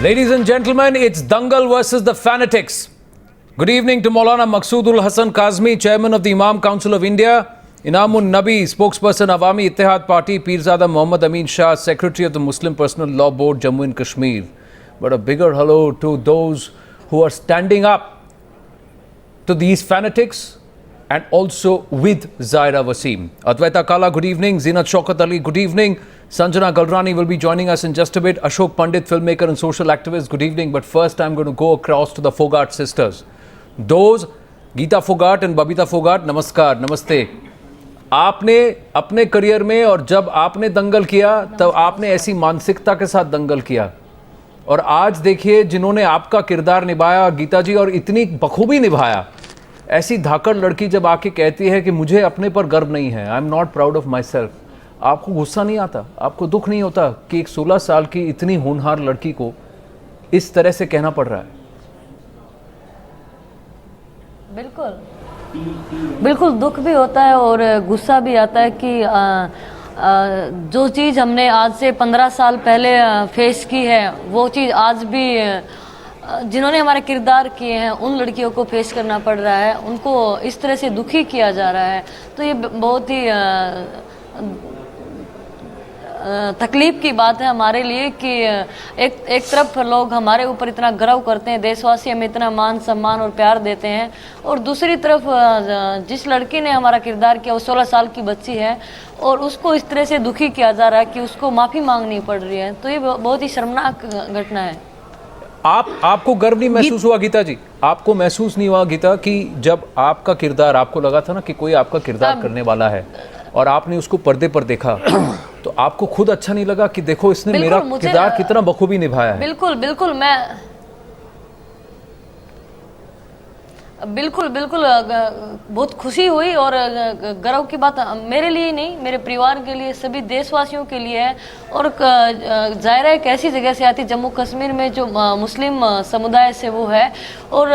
Ladies and gentlemen, it's Dangal versus the Fanatics. Good evening to Maulana Maqsoodul Hasan Kazmi, Chairman of the Imam Council of India, Inamun Nabi, Spokesperson Awami Ittihad Party, Pirzada Muhammad Amin Shah, Secretary of the Muslim Personal Law Board, Jammu and Kashmir. But a bigger hello to those who are standing up to these fanatics and also with Zaira Wasim. Advaita Kala, good evening. Zinat Shaukat Ali, good evening. Sanjana Galrani will be joining us in just a bit. Ashok Pandit, filmmaker and social activist, good evening. But first I'm going to go across to the Fogart sisters. Those, Geeta Fogart and Babita Fogart, namaskar, namaste. आपने अपने career में और जब आपने दंगल किया तब आपने ऐसी मानसिकता के साथ दंगल किया और आज देखिए जिन्होंने आपका किरदार निभाया गीता जी और इतनी बखूबी निभाया, ऐसी धाकड़ लड़की जब आके कहती है कि मुझे अपने पर गर्व नहीं है, I am not proud of my self, आपको गुस्सा नहीं आता, आपको दुख नहीं होता कि एक 16 साल की इतनी होनहार लड़की को इस तरह से कहना पड़ रहा है? बिल्कुल बिल्कुल दुख भी होता है और गुस्सा भी आता है कि जो चीज़ हमने आज से 15 साल पहले फेस की है वो चीज़ आज भी जिन्होंने हमारे किरदार किए हैं उन लड़कियों को फेस करना पड़ रहा है, उनको इस तरह से दुखी किया जा रहा है। तो ये बहुत ही तकलीफ की बात है हमारे लिए कि एक तरफ लोग हमारे ऊपर इतना गर्व करते हैं, देशवासी हमें इतना मान सम्मान और प्यार देते हैं, और दूसरी तरफ जिस लड़की ने हमारा किरदार किया वो 16 साल की बच्ची है और उसको इस तरह से दुखी किया जा रहा है कि उसको माफ़ी मांगनी पड़ रही है। तो ये बहुत ही शर्मनाक घटना है। आपको गर्व नहीं महसूस हुआ गीता जी? आपको महसूस नहीं हुआ गीता कि जब आपका किरदार, आपको लगा था ना कि कोई आपका किरदार करने वाला है और आपने उसको पर्दे पर देखा तो आपको खुद अच्छा नहीं लगा कि देखो इसने मेरा किरदार कितना बखूबी निभाया है? बिल्कुल बिल्कुल, मैं बिल्कुल बहुत खुशी हुई और गर्व की बात मेरे लिए नहीं, मेरे परिवार के लिए, सभी देशवासियों के लिए है। और ज़ाहिर है एक ऐसी जगह से आती, जम्मू कश्मीर में जो मुस्लिम समुदाय से वो है, और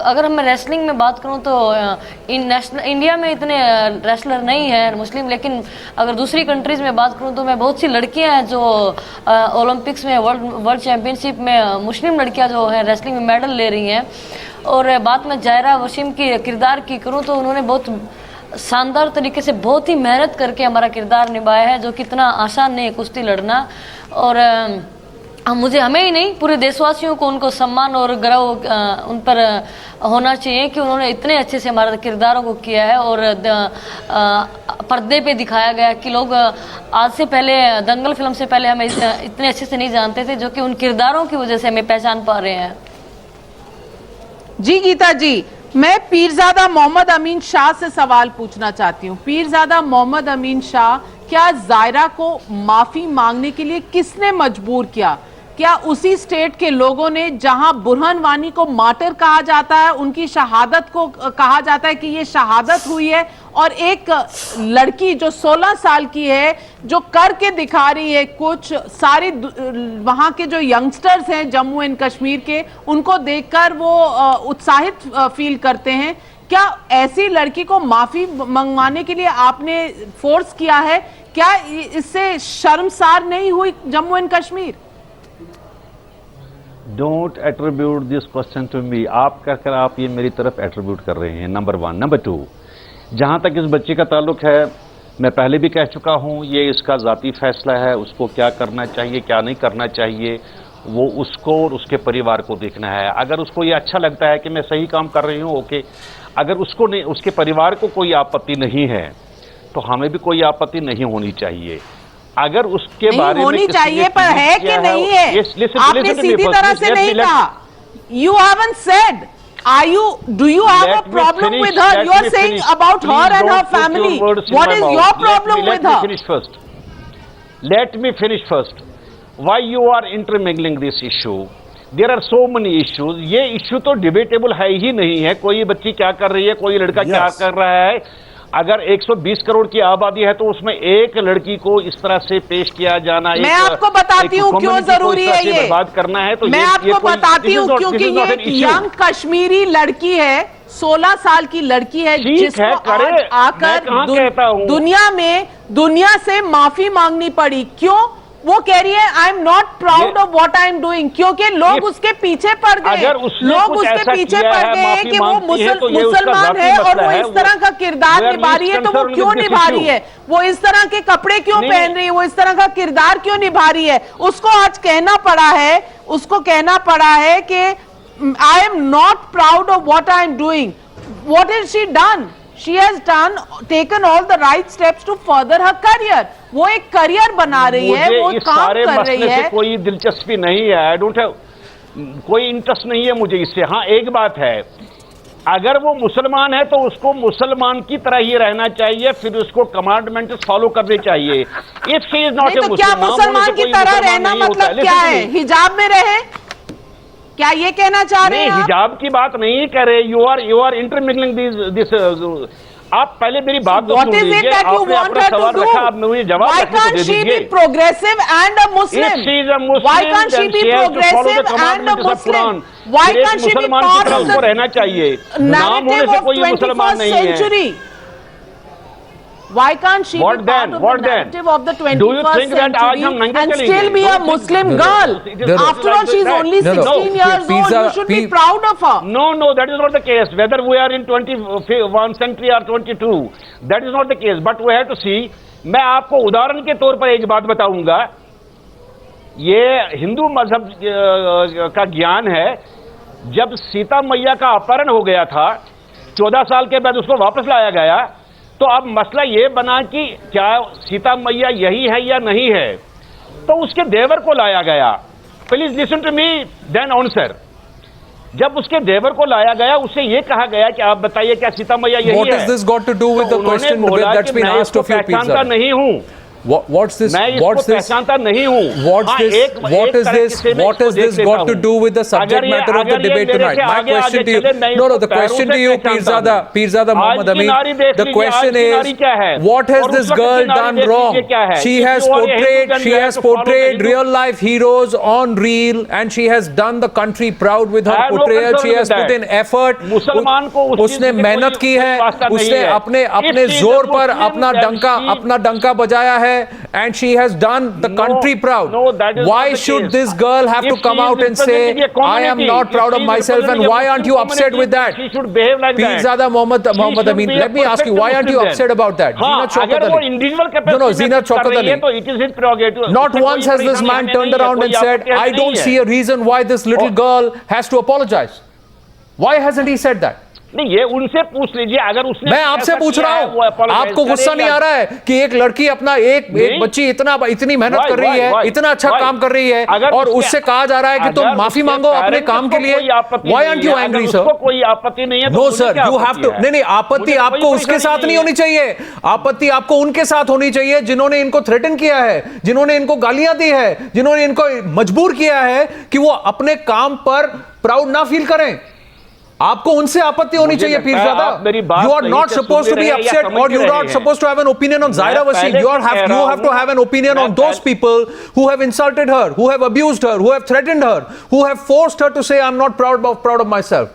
अगर मैं रेसलिंग में बात करूं तो इंडिया में इतने रेसलर नहीं है मुस्लिम, लेकिन अगर दूसरी कंट्रीज़ में बात करूं तो मैं बहुत सी लड़कियां हैं जो ओलंपिक्स में, वर्ल्ड चैम्पियनशिप में मुस्लिम लड़कियां जो है रेसलिंग में मेडल ले रही हैं। और बात मैं ज़ाहिरा वसीम की किरदार की करूं तो उन्होंने बहुत शानदार तरीके से बहुत ही मेहनत करके हमारा किरदार निभाया है, जो कि इतना आसान नहीं है कुश्ती लड़ना। और हमें ही नहीं, पूरे देशवासियों को उनको सम्मान और गर्व उन पर होना चाहिए कि उन्होंने इतने अच्छे से हमारे किरदारों को किया है। और पर्दे पे दिखाया गया कि लोग आज से पहले, दंगल फिल्म से पहले हमें इतने अच्छे से नहीं जानते थे, जो कि उन किरदारों की वजह से हमें पहचान पा रहे हैं। जी गीता जी, मैं पीरजादा मोहम्मद अमीन शाह से सवाल पूछना चाहती हूँ। पीरजादा मोहम्मद अमीन शाह, क्या जायरा को माफी मांगने के लिए किसने मजबूर किया? क्या उसी स्टेट के लोगों ने जहां बुरहान वानी को मार्टर कहा जाता है, उनकी शहादत को कहा जाता है कि ये शहादत हुई है, और एक लड़की जो 16 साल की है जो करके दिखा रही है कुछ, सारी वहां के जो यंगस्टर्स हैं जम्मू एंड कश्मीर के, उनको देखकर वो उत्साहित फील करते हैं। क्या ऐसी लड़की को माफी मंगवाने के लिए आपने फोर्स किया है? क्या इससे शर्मसार नहीं हुई Jammu and Kashmir? Don't attribute this question to me. आप कहकर आप ये मेरी तरफ एट्रीब्यूट कर रहे हैं, नंबर 1। नंबर 2, जहाँ तक इस बच्चे का ताल्लुक है, मैं पहले भी कह चुका हूँ, ये इसका ज़ाती फैसला है, उसको क्या करना चाहिए क्या नहीं करना चाहिए वो उसको और उसके परिवार को देखना है। अगर उसको ये अच्छा लगता है कि मैं सही काम कर रही हूँ, ओके। अगर उसको नहीं, उसके परिवार को कोई आपत्ति नहीं है तो हमें भी कोई आपत्ति नहीं होनी चाहिए। अगर उसके बारे में होनी चाहिए, पर है कि नहीं है? आपने सीधी तरह से नहीं कहा। You haven't said. Do you have a problem with her? You are saying about her and her family. What is your problem with her? Let me finish first. Why you are intermingling this issue? There are so many issues. ये issue तो debatable है ही नहीं है। कोई बच्ची क्या कर रही है, कोई लड़का क्या कर रहा है। अगर 120 करोड़ की आबादी है तो उसमें एक लड़की को इस तरह से पेश किया जाना, मैं आपको बताती हूँ क्यों जरूरी है ये बात करना है। तो मैं आपको बताती हूँ क्योंकि ये एक यंग कश्मीरी लड़की है, 16 साल की लड़की है, जिसको आकर दुनिया से माफी मांगनी पड़ी। क्यों? वो कह रही है I am not proud of what I am doing, क्योंकि लोग उसके पीछे पड़ गए, अगर उसने लोग कुछ उसके ऐसा पीछे किया पड़ है, गए हैं माफी कि वो मांगती है, तो ये उसका मुसलमान जाती है और मसला वो है, इस तरह का किरदार we are निभा रही है, तो वो concerned क्यों with this निभा रही issue. है, वो इस तरह के कपड़े क्यों नहीं, पहन रही है, वो इस तरह का किरदार क्यों निभा रही है। उसको आज कहना पड़ा है, उसको कहना पड़ा है कि I am not proud of what I am doing. What has she done? She has taken all the right steps to further her career. वो एक करियर बना रही है, वो मुझे इस काम सारे कर रही मसले है। से कोई दिलचस्पी नहीं है, आई डोंट हैव कोई इंटरेस्ट नहीं है मुझे इससे। हाँ, एक बात है, अगर वो मुसलमान है तो उसको मुसलमान की तरह ही रहना चाहिए, फिर उसको कमांडमेंट्स फॉलो करने चाहिए। इफ शी इज नॉट नहीं ए तो क्या मुसलमान की तरह रहना मतलब क्या है? हिजाब में रहे, क्या ये कहना चाह रहे नहीं, हैं आप? हिजाब की बात नहीं कर रहे। You are intermingling this. आप पहले मेरी बात तो What सुन is it लीजिए। that you आपने want अपना her to सवाल do? रखा, अब मुझे जवाब Why रखने को can't दे she be दीजिए। progressive and a Muslim? If she is a Muslim, Why can't she then be she has to follow the progressive and a commandments of Muslim? Quran. Why फिर एक can't she be मुसलमान की part तरह of उसको the रहना चाहिए। नाम होने narrative से of कोई मुसलमान 21st नहीं है। century? Why can't she What be then? part of What the then? narrative of the Do you 21st think that आज हम century नंगे and चलेंगे? still be a Don't think- Muslim No, girl? it is After all, she's that. only No, no. 16 years old. Pizza- You should be proud of her. No, that is not the case. Whether we are in 21st century or 22, that is not the case. But we have to see. मैं आपको उदाहरण के तौर पर एक बात बताऊंगा। ये हिंदू मजहब का ज्ञान है। जब सीता मैया का अपहरण हो गया था, 14 साल के बाद उसको वापस लाया गया, तो अब मसला ये बना कि क्या सीता मैया यही है या नहीं है, तो उसके देवर को लाया गया। Please listen to me, then answer. जब उसके देवर को लाया गया, उसे ये कहा गया कि आप बताइए क्या सीता मैया यही है? What has this got to do with तो the question उन्होंने बोला that's कि been मैं asked इसको of you, पहचानता Pizza? नहीं हूँ, What's this? मैं इसको What's this? पहचानता नहीं हूँ। What's हाँ, this? एक What is तरह this? से मैं What इसको has this देख got लेता to हूँ। do with the subject अगर ये- matter of the अगर ये debate मेरे tonight? से My आगे question to you, चले, मैं no, इसको the question पैरों to से you, पहचानता हूँ। Pirzada आज Mohammed की Amin, नारी देख the लीजिए, question आज की नारी is, क्या है? what has और उस this वक्त की girl नारी done देख wrong? लीजिए क्या है? She If has you are a Hindu, portrayed, then she you have has to follow the portrayed Hindu. real life heroes on reel, and she has done the country proud with her I have no portrayal. concern She has with put that. in effort. मुसलमान को उस चीज उसने से मेहनत की कोई है, वास्ता नहीं उसने है। अपने If she is a जोर पर Muslim, अपना then डंका बजाया है, and she has done the country proud. No, that is Why not the should case. this girl have If to come she is out and say, representing a I am community, not if proud she of is myself, and representing a why aren't you Muslim upset with that? community, she should behave like that. Pirzada Mohammed She Amin, should be let me a ask you, why aren't you perfect upset about that? हाँ, Zeenat Shaukat अगर वो Ali. Individual No, no, Zeenat Shaukat Ali. तो it is his prerogative. Not उससे once कोई has this परेशानी man हमें turned नहीं है, around and कोई said, आपत्ति I नहीं don't है। see a reason why this little girl has to apologize. Why hasn't he said that? नहीं, ये उनसे पूछ लीजिए। अगर उसने मैं आपसे ऐसा पूछ किया रहा है, वो हूं, apologize आपको गुस्सा करेगा। नहीं आ रहा है कि एक लड़की अपना एक बच्ची इतनी मेहनत Why, कर रही है, why? इतना अच्छा Why? काम कर रही है, अगर और उसके- उससे कहा जा रहा है कि तुम अगर माफी उसके मांगो अपने parents काम के को लिए? कोई आपत्ति Why नहीं aren't है, you अगर angry, उसको sir? कोई आपत्ति नहीं है तो नो मुझे सर, क्या यू हैव आपत्ति टू है? नहीं, आपत्ति मुझे आपको कोई उसके परेशानी साथ नहीं नहीं होनी चाहिए। आपत्ति आपको उनके साथ होनी चाहिए जिन्होंने इनको थ्रेटन किया है, जिन्होंने इनको गालियां दी है, जिन्होंने इनको मजबूर किया है कि वो अपने काम पर प्राउड ना फील करें। आपको उनसे आपत्ति होनी चाहिए। Pirzada, you are not supposed to be upset, or you are not supposed to have an opinion on Zaira Wasim. You have to have an opinion on those people who have insulted her, who have abused her, who have threatened her, who have forced her to say, I'm not proud of myself.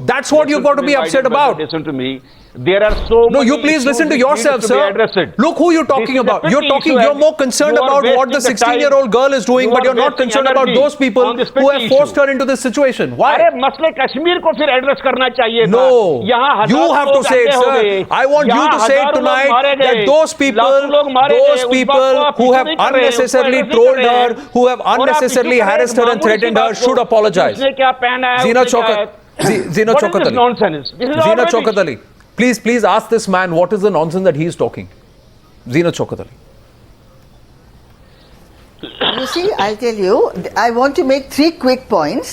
That's what you've got to be upset about. Listen to me. There are so No, many you please listen to issues which yourself, need to be sir. addressed. Look who you're talking This is a about. You're petty issue you're and more concerned you are about what the wasting the 16-year-old girl is doing, You but are you're not wasting concerned about energy those people on this who petty have forced issue. her into this situation. Why? अरे मसले कश्मीर को फिर address करना चाहिए था। No, यहाँ you have to say it, sir. I want you to say it tonight that those people who have unnecessarily trolled her, who have unnecessarily harassed her and threatened her, should apologize. Zeenat Shaukat Ali. Zeenat Shaukat Ali. Please ask this man what is the nonsense that he is talking. Zeenat Shaukat Ali. You see, I'll tell you, I want to make 3 quick points.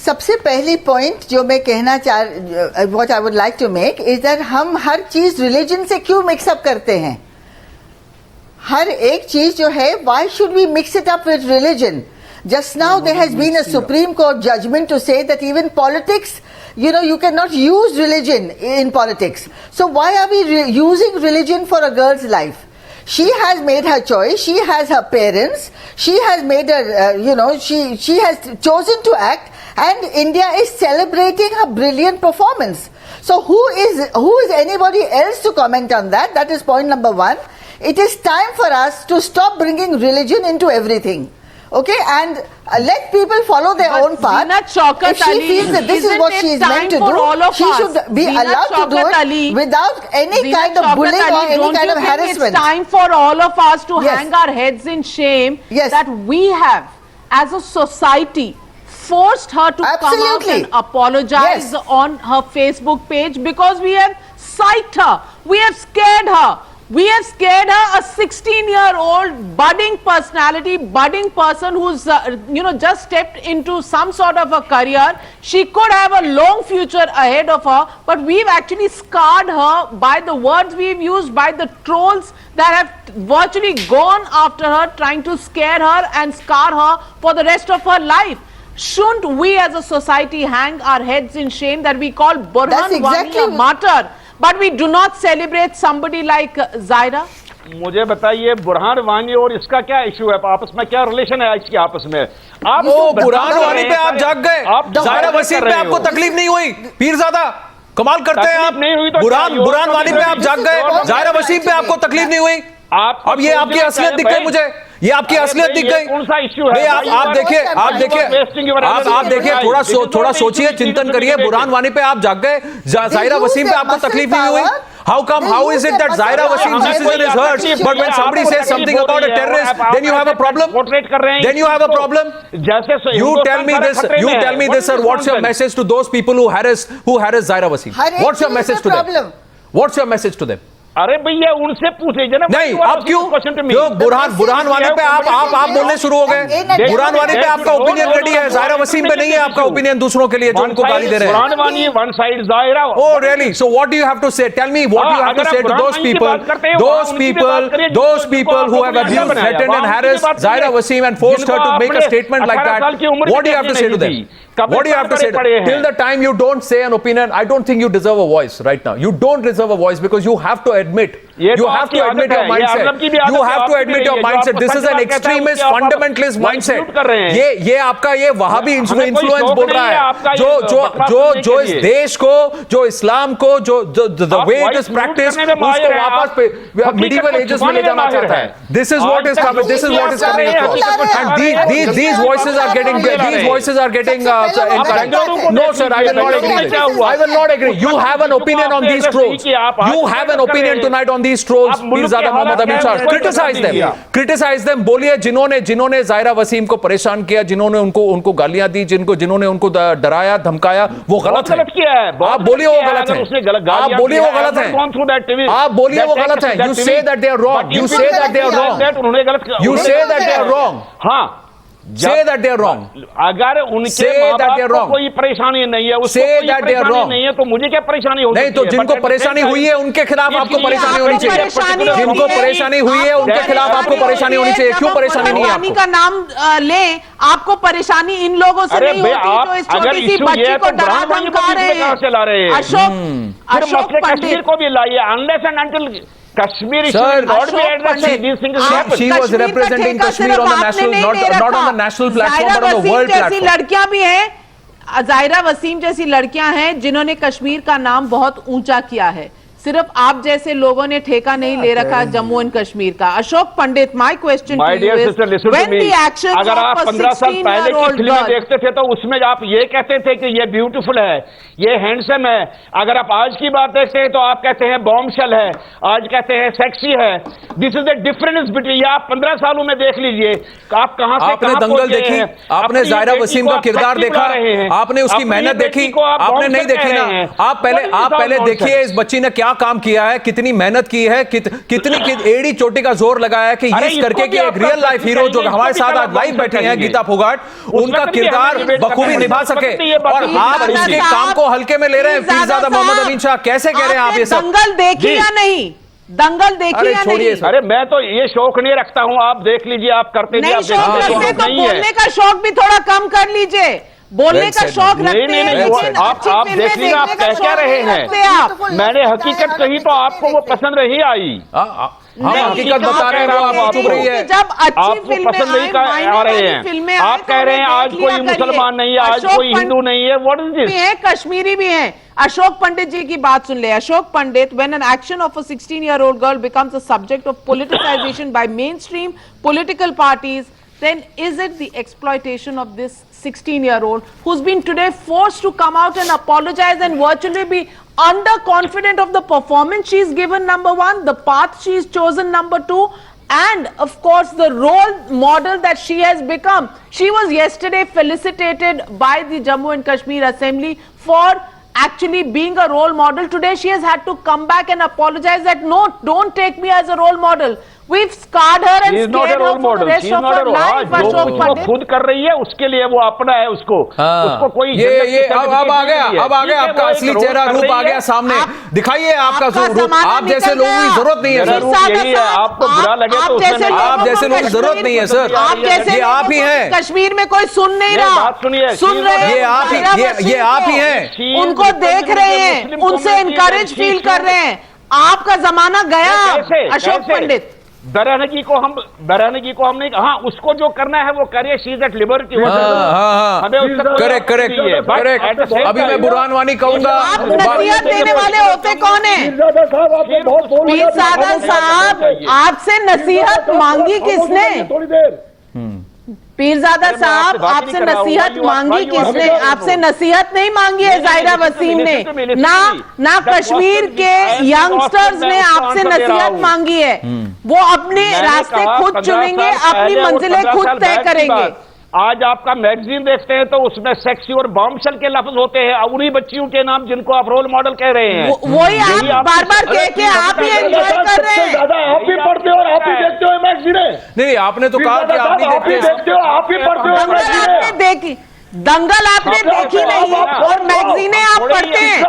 सबसे पहली point जो मैं कहना चाह what I would like to make is that हम हर चीज religion से क्यों मिक्सअप करते हैं? हर एक चीज जो है, why should we mix it up with religion? Just now there has been a Supreme Court judgment to say that even politics, you cannot use religion in politics. So why are we using religion for a girl's life? She has made her choice. She has her parents. She has made her, she has chosen to act, and India is celebrating her brilliant performance. So who is anybody else to comment on that? That is point number 1. It is time for us to stop bringing religion into everything. Okay, and let people follow their But own path. Zinat Shaukat If she Ali, feels that this is isn't what it she is time meant to for do, all of she us? should be Zinat allowed to do Shaukat it Ali, without any Zinat kind of Shaukat bullying or Ali, any don't kind you of think harassment. It's time for all of us to Yes. hang our heads in shame Yes. that we have, as a society, forced her to come out Absolutely. and apologize Yes. on her Facebook page because we have psyched her, we have scared her. We have scared her, a 16-year-old budding personality, budding person who's, just stepped into some sort of a career. She could have a long future ahead of her, but we've actually scarred her by the words we've used, by the trolls that have virtually gone after her, trying to scare her and scar her for the rest of her life. Shouldn't we as a society hang our heads in shame that we call Burhan That's Wani exactly- a martyr? But we do not celebrate somebody like Zaira. मुझे बताइए बुरहान वानी और इसका क्या issue है आपस में, क्या relation है इसकी आपस में? आप ओ बुरहान वानी पे आप जाग गए, आप जायरा वसीम पे आपको तकलीफ नहीं हुई? पीरजादा कमाल करते हैं आप। तकलीफ नहीं हुई तो बुरहान वानी पे आप जाग गए, जायरा वसीम पे आपको तकलीफ नहीं हुई? आपको अब ये आपकी असलियत दिख गई मुझे, ये आपकी असलियत दिख गई। कौन सा इश्यू है? नहीं, आप देखिए, आप देखिए, थोड़ा सोचिए, चिंतन करिए। बुरहान वानी पे आप जाग गए, जायरा वसीम पे आपको तकलीफ नहीं हुई? How is it that Zaira Wasim's decision is hers, but when somebody says something about a terrorist, then you have a problem? Then you have a problem? You tell me this, sir. What's your message to those people who harass Zaira Wasim? What's your message to them? What's your message to them? अरे भैया उनसे पूछ लीजिए ना। नहीं, आप क्यों बुरहान वानी पे आप बोलने शुरू हो गए? बुरहान वानी पे आपका ओपिनियन रेडी है, जायरा वसीम पे नहीं है आपका ओपिनियन दूसरों के लिए जो उनको गाली दे रहे हैं। Burhan Wani one side Zaira. Oh really? So what do you have to say? Tell me what you have to say to those people who have abused, threatened and harassed Zaira Wasim and forced her to make a statement like that. What do you have to say to them? What do you have to say to them? Till the time you don't say an opinion, I don't think you deserve a voice right now. You don't deserve a voice because you have to admit your mindset. You have to admit your mindset. This is an extremist, fundamentalist mindset. ये आपका ये Wahhabi influence बोल रहा है, जो इस देश को, जो इस्लाम को, जो the way it is practiced, उसको वापस medieval ages में ले जाना चाहता है. This is what is coming. This is what is coming across. And these voices are getting encouraged. No, sir, I will not agree. I will not agree. You have an opinion on these trolls. You have an opinion tonight on these trolls. Pirzada Mohammad Amin Shah, criticize them. बोलिए जिन्होंने जायरा वसीम को परेशान किया, जिन्होंने उनको गालियां दी, जिन्होंने उनको डराया, धमकाया, वो गलत है। आप बोलिए वो गलत है। आप बोलिए वो गलत है। आप बोलिए वो गलत है। You say that they are wrong. You say that they are wrong. You say that they are wrong. हाँ, Say that they are wrong. अगर उनके माँ-बाप को कोई परेशानी नहीं है, उसको कोई परेशानी नहीं है, तो मुझे क्या परेशानी होगी? नहीं, तो जिनको परेशानी हुई है उनके खिलाफ आपको परेशानी होनी चाहिए। जिनको परेशानी हुई है उनके खिलाफ आपको परेशानी होनी चाहिए। क्यों परेशानी नहीं है आपको? का नाम ले, आपको परेशानी इन लोगों से नहीं होती जो इस छोटी सी बच्ची को डरा धमका रहे हैं। अशोक कश्मीर को भी लाइए, unless and until Kashmir Sir, not be addressed. These things happen. She was representing Kashmir on the national, not on the national platform, but on the world जैसी platform. लड़कियां भी हैं, जायरा वसीम जैसी लड़कियां हैं जिन्होंने कश्मीर का नाम बहुत ऊंचा किया है। सिर्फ आप जैसे लोगों ने ठेका नहीं ले रखा जम्मू एंड कश्मीर का। Ashok Pandit, my question to you is when the actions अगर आप 15 साल पहले की फिल्में देखते थे तो उसमें आप ये कहते थे कि ये ब्यूटीफुल है, ये हैंडसम है। अगर आप आज की बात देखते हैं तो आप कहते हैं बॉम्बशेल है, आज कहते हैं सेक्सी है। This is the difference between, आप 15 सालों में देख लीजिए आप कहां से आपने दंगल देखी, आपने जायरा वसीम का किरदार देखा, आपने उसकी मेहनत देखी, आपने नहीं देखी ना। आप पहले देखिए इस बच्ची ने क्या काम किया है, कितनी मेहनत की है, कितनी एड़ी चोटी का जोर लगाया है कि इस करके की एक रियल लाइफ हीरो जो हमारे साथ आज लाइव बैठे हैं गीता फोगाट, उनका किरदार बखूबी निभा सके। और आप उसके काम को हल्के में ले रहे हैं। पीरजादा मोहम्मद अमीन शाह, कैसे कह रहे हैं आप ये सब? दंगल देखी या नहीं? दंगल देखी या नहीं? अरे मैं तो ये शौक नहीं रखता हूं, आप देख लीजिए, आप करते नहीं शौक रखते तो बोलने का शौक भी थोड़ा कम कर लीजिए। बोलने का शौक रखते हैं, नहीं, आप देख लीजिए आप कह क्या रहे हैं। मैंने हकीकत कही तो आपको वो पसंद नहीं आई। हम हकीकत बता रहे हैं, वो आप चुप रही है। जब अच्छी आपको फिल्में पसंद नहीं आ रहे हैं, आप कह रहे हैं आज कोई मुसलमान नहीं है, आज कोई हिंदू नहीं है, व्हाट इज दिस? है कश्मीरी भी हैं। अशोक पंडित जी की बात सुन ले। Ashok Pandit, when an action of a 16-year-old girl becomes a subject of politicization by mainstream political parties, then is it the exploitation of this 16-year-old who's been today forced to come out and apologize and virtually be underconfident of the performance she's given, number one, the path she's chosen, number two, and of course the role model that she has become. She was yesterday felicitated by the Jammu and Kashmir Assembly for actually being a role model. Today she has had to come back and apologize that no, don't take me as a role model. We've scarred her and scared her for the rest of her life. Ashok वो Pandit. खुद कर रही है, उसके लिए वो अपना है, उसको उसको कोई ये अब आ गया आपका असली चेहरा, रूप आ गया सामने। दिखाइए आपका रूप। आप जैसे लोगों की जरूरत नहीं है सर, यही है, आपको बुरा लगे तो आप जैसे लोगों की जरूरत नहीं है सर, आप जैसे ये आप ही हैं। कश्मीर में कोई सुन नहीं रहा, बात सुनिए, सुन रहे हैं, ये आप ही हैं। उनको देख रहे हैं, उनसे इनकरेज फील कर रहे हैं। आपका जमाना गया अशोक पंडित। बरानगी को हम नहीं, हाँ उसको जो करना है वो करिए, she is at liberty. Correct. अभी मैं बुरहान वानी कहूंगा। आप नसीहत देने वाले होते कौन है? पीरजादा साहब, आपसे नसीहत मांगी किसने? पीरजादा साहब, आपसे नसीहत मांगी किसने? आपसे नसीहत नहीं मांगी है जाहिरा वसीम ने, ना कश्मीर के यंगस्टर्स ने आपसे नसीहत मांगी है। वो अपने रास्ते खुद चुनेंगे, अपनी मंजिलें खुद तय करेंगे। आज आपका मैगजीन देखते हैं तो उसमें सेक्सी और बॉम्बशेल के लफ्ज होते हैं, उन्हीं बच्चियों के नाम जिनको आप रोल मॉडल कह रहे हैं। वही आप बार बार कह के आप ही एंजॉय कर रहे हैं। आप ही पढ़ते हो और आप ही देखते हो मैगजीनें। नहीं, आपने तो कहा कि आप नहीं देखते हो, आप ही पढ़ते हो मैगजीनें। दंगल आपने देखी नहीं और मैगजीनें आप पढ़ते हैं,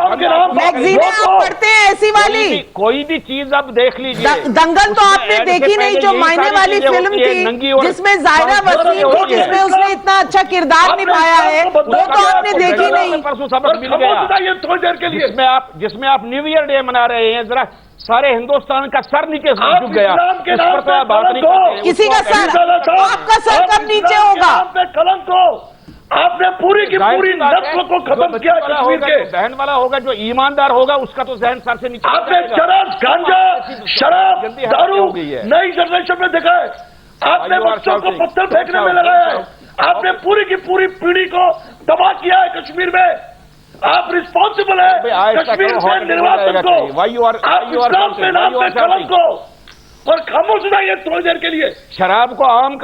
मैगजीनें आप पढ़ते हैं ऐसी वाली। कोई भी चीज आप देख लीजिए। दंगल तो आपने देखी नहीं, जो मायने वाली फिल्म थी जिसमें जाहिरा वसीम थी, जिसमें उसने इतना अच्छा किरदार निभाया है, वो तो आपने देखी नहीं। परसों सबक मिल गया थोड़ी देर के लिए, जिसमें आप न्यू ईयर डे मना रहे हैं, जरा सारे हिंदुस्तान का सर नीचे झुक गया, उस पर तो आप बात नहीं करते। किसी का सर, आपका सर कब नीचे होगा? कलंक को आपने पूरी की पूरी नस्ल को खत्म किया कश्मीर के। जहन वाला होगा, जो ईमानदार होगा, उसका तो जहन सर से नीचे। आपने चरस, गांजा, शराब, दारू नई जनरेशन में देखा है। आपने बच्चों को पत्थर फेंकने में लगाया है। आपने पूरी की पूरी पीढ़ी को तबाह किया है कश्मीर में। आप रिस्पॉन्सिबल है कश्मीर के निर्वाचन को, आप इस्लाम के नाम पे कलंक को, और खामोश रहिए थोड़ी देर के लिए। शराब को आम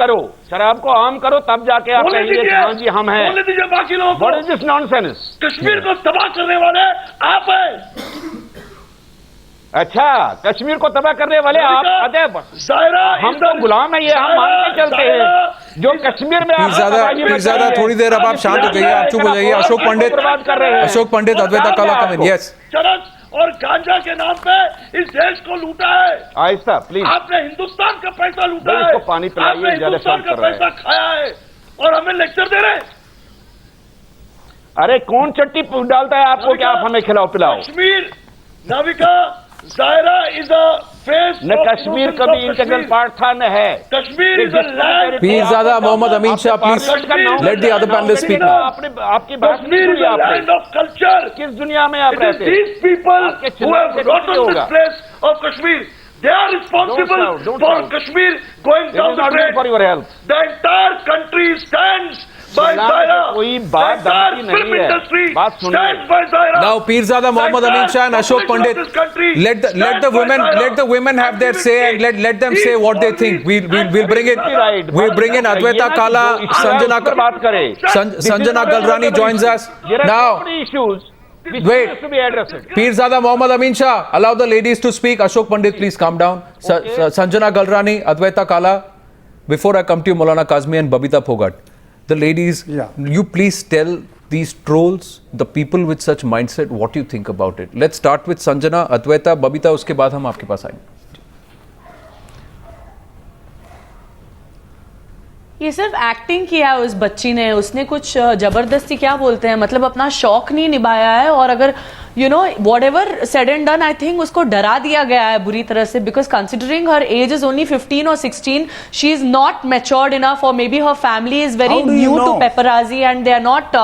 करो, तब जाके आप कहेंगे हाँ जी हम हैं। बोलने दीजिए बाकी लोगों को। What is this nonsense? Kashmir को तबाह करने वाले आप हैं। अच्छा, कश्मीर को तबाह करने वाले आप? हम तो गुलाम नहीं है, हम मान के चलते हैं जो कश्मीर में। पीरजादा थोड़ी देर अब आप शांत हो जाइए, आप चुप हो जाइए। अशोक पंडित, अद्वैता काला कमिन। यस, चरस और गांजा के नाम पे इस देश को लूटा है। आहिस्ता प्लीज। आपने हिंदुस्तान का पैसा लूटा है, इसको पानी पिलाइए, आपने हिंदुस्तान का पैसा खाया है और हमें लेक्चर दे रहे हैं। अरे कौन चट्टी डालता है आपको कि आप हमें खिलाओ पिलाओ? Kashmir Navika Zaira is a face. न कश्मीर कभी इंटीग्रल पार्ट था न है। Kashmir is a land. Peerzada Mohammad Amin Shah, please let the other panellist speak now. आपकी बात Kashmir is a land of culture. किस दुनिया में आप रहते हैं? These people who have gotten this place of Kashmir, they are responsible for Kashmir going down the drain. for your help. The entire country stands by Zaira. कोई बात The entire film industry stands by Zaira. Now, Pīrzadā Mohammad Amin Shah and Ashok Pandit, let the women have their say and let them say what they think. We'll bring in Adwaita Kala, Sanjana Galrani joins us now. Wait, Pīrzadā Mohammad Amin Shah, allow the ladies to speak. Ashok Pandit, please calm down. Sanjana Galrani, Adwaita Kala. Before I come to you, Maulana Kazmi and Babita Phogat, the ladies, you please tell these trolls, the people with such mindset, what you think about it. Let's start with Sanjana, Adwaita, Babita, उसके बाद हम आपके पास आएंगे। ये सिर्फ acting किया है उस बच्ची ने, उसने कुछ जबरदस्ती क्या बोलते हैं, मतलब अपना शौक नहीं निभाया है। और अगर you know, whatever said and done, I think उसको डरा दिया गया है बुरी तरह से, because considering her age is only 15 or 16, she is not matured enough, or maybe her family is very How do you new to know? paparazzi and they are not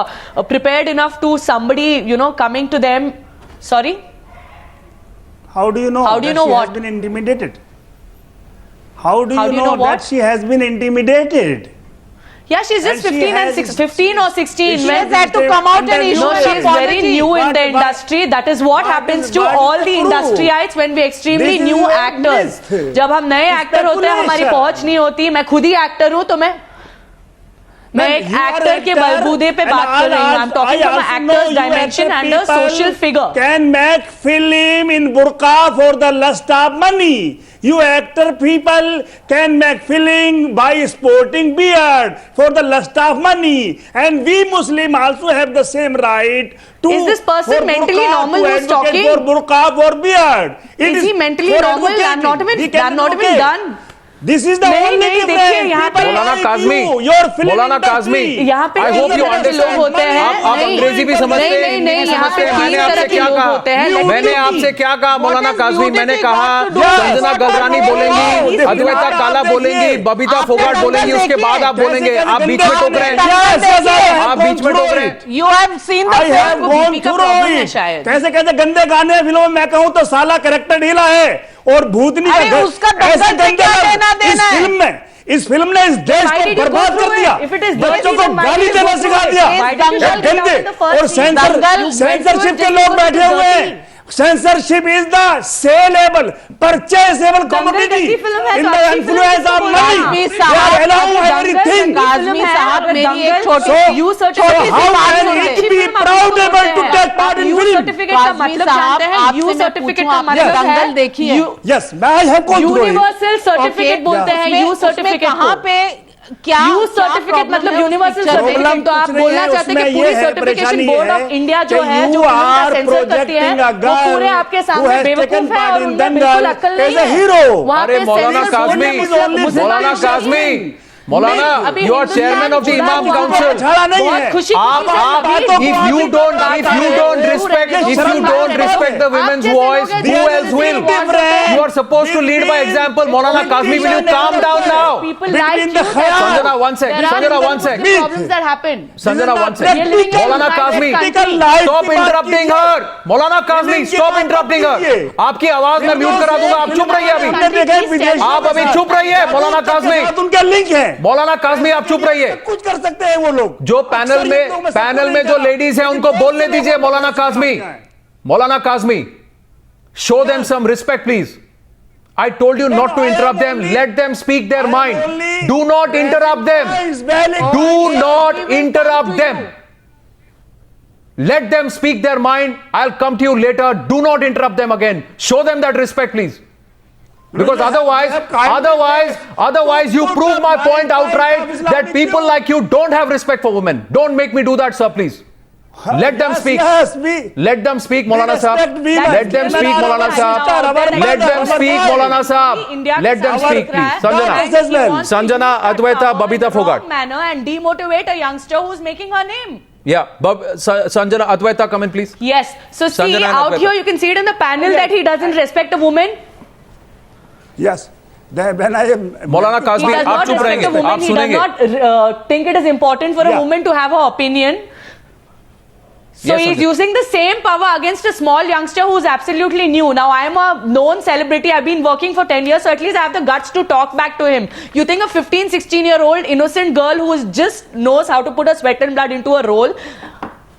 prepared enough to somebody, you know, coming to them. Sorry? How do you know? How do you that know she what? has been intimidated? How do you know what? that she has been intimidated? Yeah, she's just And she 15 and has- 15 or 16. She when has had to come out and issue No, an she is very apology. new in But- the but- industry. That is what but- happens to but all the true. industryites when we extremely This is new your actors. myth. जब हम नए actor होते हैं, हमारी Speculation. पहुंच नहीं होती. मैं खुद ही एक्टर हूं, तो मैं एक You are एक्टर के actor बलबूते पे and बात कर रही हूँ. I I'm talking from also an know actor's you dimension actor and a people social figure. Can make film in burqa for the lust of money. You actor people can make film by sporting beard for the lust of money, and we Muslim also have the same right to. Is this person for mentally burqa, normal to who's advocate talking? For burqa for beard. It Is he mentally for normal? I'm advocating. not even. He can I'm not even advocate. done. This is the नहीं, only नहीं, difference. देखिए, यहाँ पे- People Maulana like Kazmi, you, your film Maulana industry. Kazmi, यहाँ पे I तीन hope you तरह के लोग understand. होते हैं. आप नहीं, अंग्रेजी भी समझते हैं, नहीं, हिंदी भी नहीं, यहाँ समझते पे हैं. मैंने तीन आपसे तरह के क्या लोग कहा? होते हैं. मैंने आपसे क्या कहा मौलाना is काज़मी? beauty मैंने got कहा to do with Sanjana what Galrani are बोलेंगी, you? अद्वैता काला आप बोलेंगी, देखिए, बबीता आपने फोगाट दंगल बोलेंगी, उसके देखी बाद है? आप बोलेंगे. कैसे आप बीच में गंदे टोक रहे हैं. Yes, आप बीच में टोक रहे हैं. You have seen the I have film. gone BP का through problem है it. शायद. कैसे कैसे गंदे गाने हैं फिल्मों में. मैं कहूँ तो साला कैरेक्टर ढीला है और भूतनी का अरे घर- उसका ऐसे दंगल से गंदे क्या लोग लेना देना इस है? फिल्म में, इस फिल्म ने इस देश Why को did you go बर्बाद through कर it? दिया. If it is बच्चों dirty, को then why गाली did you देना go सिखा through दिया. it? Why did you shut it down गंदे in the first और scene? Sensor Dangal, you went censorship through it के just लोग because बैठे it's हुए dirty. हैं. Censorship is the saleable, purchasable commodity गंदी फिल्म है in तो the अच्छी फिल्म influence किसको of बोला? money. काज़मी They साहब, are allowing अगर everything. दंगल काज़मी साहब, मेरी एक छोटी- you So certificate how can it be proudable to take part in you film? Certificate का काज़मी मतलब साहब, जानते हैं? आपसे यू मैं सर्टिफिकेट पूछूं, का आपने मतलब है दंगल देखी है? Yes, I have gone through it. Universal certificate Okay, बोलते हैं. यू उसमें सर्टिफिकेट कहाँ पे क्या यू क्या सर्टिफिकेट problem मतलब है उस यूनिवर्सल picture में? सर्टिफिकेट. तो आप कुछ नहीं बोलना है, चाहते हैं कि उसमें पूरी ये है, सर्टिफिकेशन परेशानी बोर्ड ये ऑफ है इंडिया जो कि है, you जो फिल्म का are सेंसर करती है, projecting a वो girl पूरे आपके who सामने has बेवकूफ taken है part और in उनमें Dangal बिल्कुल अक्ल as नहीं a है. hero. वहाँ अरे पे मौलाना सेंसर बोर्ड ने काज़मी, मुसलमान मौलाना मुसलमान काज़मी, मौलाना, अभी you are Hindustan chairman of the जुड़ा Imam हुआ है. Council. छाड़ा नहीं बहुत है. खुशी आप if you don't respect the women's voice, who else will? You are supposed to lead by example. Maulana Kazmi, will you calm down now? People Between like you the that- khayal- Sanjana, one sec. There are Sanjana, one sec. even problems that happen. Sanjana, one This is sec. the practical Maulana Kazmi, stop interrupting her. Maulana Kazmi, stop interrupting her. आपकी आवाज मैं mute करा दूंगा. आप चुप रहिए अभी. आप अभी चुप रहिए. मौलाना काज़मी, उनका लिंक है. मौलाना काज़मी, आप चुप रहिए. कुछ कर सकते हैं वो लोग. जो पैनल में जो लेडीज हैं उनको बोलने दीजिए. मौलाना काज़मी, मौलाना Kazmi, show them some respect please. I told you not to interrupt them. Let them speak their mind. Do not interrupt them. Do not interrupt them. Let them speak their mind. I'll come to you later. Do not interrupt them again. Show them that respect please. Because otherwise you prove my point outright that people like you don't have respect for women. Don't make me do that, sir, please. Let them speak. Let them speak, Maulana Sahab. Let them speak, Maulana Sahab. Let them speak, Maulana Sahab. Let them speak, please. Sanjana, Adwaita, Babita Fogat. Manner and demotivate a youngster who's making her name. Yeah, Sanjana, Adwaita, come in, please. Yes. So see, Sanjana and out Adwaita. here you can see it in the panel that he doesn't respect a woman. Yes. When I am Maulana He Kazmi, does आप not चुप respect रहेंगे. a woman. आप He does सुनेंगे. not think it is important for a Yeah. woman to have her opinion. So Yes, he's Sanjana. using the same power against a small youngster who's absolutely new. Now I am a known celebrity. I've been working for 10 years, so at least I have the guts to talk back to him. You think a 15, 16-year-old innocent girl who is just knows how to put her sweat and blood into a role